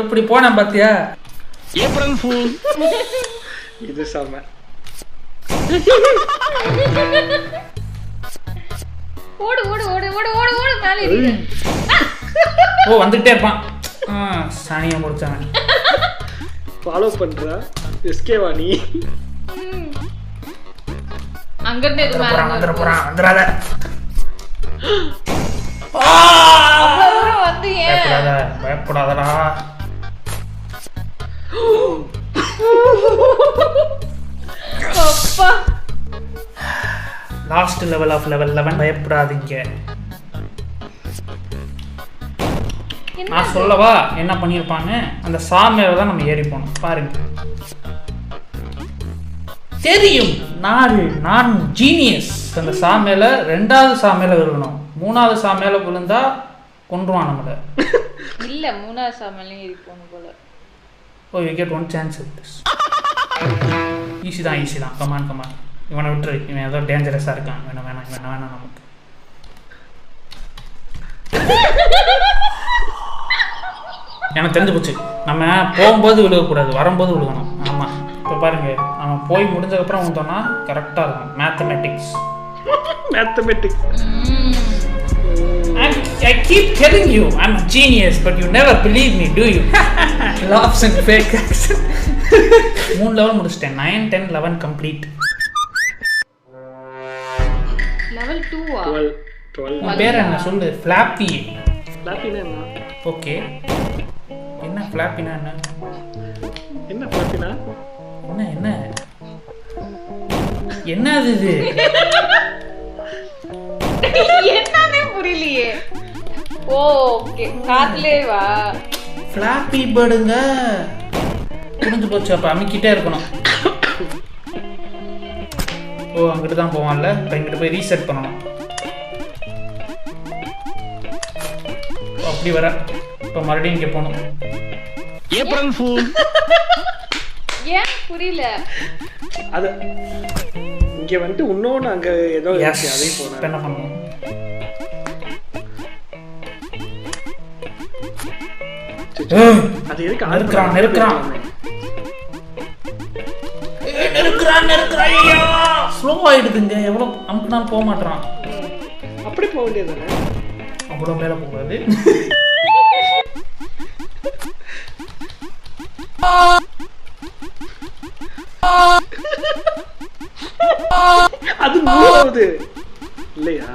அப்படி போனா பாத்தியா? April fool. இது சாம. ஓடு ஓடு ஓடு ஓடு ஓடு ஓடு மேலே ஏறு. ஓ வந்துட்டே இருப்பான். சாணியா முடிச்சாங்க. ஃபாலோ பண்றா. எஸ்கே வா நீ. அங்க இருந்து இது மேல வந்துறாத. வந்து ஏன் பயப்படாதடா. அப்பா லாஸ்ட் லெவல் ஆஃப் லெவல் 11. பயப்படாதீங்க. நான் சொல்லவா என்ன பண்ணியிருப்பாங்க? அந்த சாமியாரை தான் நம்ம ஏறி போனோம். பாருங்க தெரியும். நான் ஜீனியஸ். அந்த சாமியில 2வது சாமியில விழுகணும். 3வது சாமியில விழுந்தா கொன்றுவான் நம்மள. இல்ல 3வது சாமியில ஏறி போணும் போல. Oh you get one chance with this. Easy தான். கமான். இவனை விட்டுரு. இவன் ஏதோ டேஞ்சரஸா இருக்கான். வேணாம் நமக்கு. எனக்கு தெரிஞ்சு போச்சு. நம்ம போகும்போது விழுகக்கூடாது, வரும்போது விழுகணும். ஆமாம். இப்போ பாருங்க, நம்ம போய் முடிஞ்சதுக்கப்புறம் வந்தோம்னா கரெக்டாக இருக்கும். Mathematics. I keep telling you I'm a genius, but you never believe me, do you? Laughs and fake action. 3 level முடிச்சிட்டேன். 9, 10, 11 complete. லெவல் 2 12. உன் பேர் என்ன சொல்லு? ஃப்ளாப்பி. ஃப்ளாப்பினா என்ன? ஓகே. என்ன ஃப்ளாப்பினா என்ன? என்ன ஃப்ளாப்பினா? என்ன இது? என்னன்னே புரியலையே. ஓகே காதுலே வா. ஃப்ளாப்பி பேர்டுங்க. புரிஞ்சு போச்சு. அப்போ அமுக்கிட்டே இருக்கணும். ஓ அங்கிட்டு தான் போவான்ல. இப்போ இங்கிட்டு போய் ரீசெட் பண்ணணும். அப்படி வர இப்போ மறுபடியும் இங்கே போகணும். April fool. ஏன் புரியல? அது இங்க வந்து இன்னொன்னு அங்க ஏதோ இருக்கு. அதே போனா என்ன பண்ணணும்? அது எதுக்கு நெருக்குறான். ஸ்லோ ஆயிடுதுங்க. எவ்வளோ அமுக்குனாலும் போக மாட்டான். அப்படி போக வேண்டியதுதானே? அவ்வளோ மேலே போகாது. அது மூணாவது இல்லையா?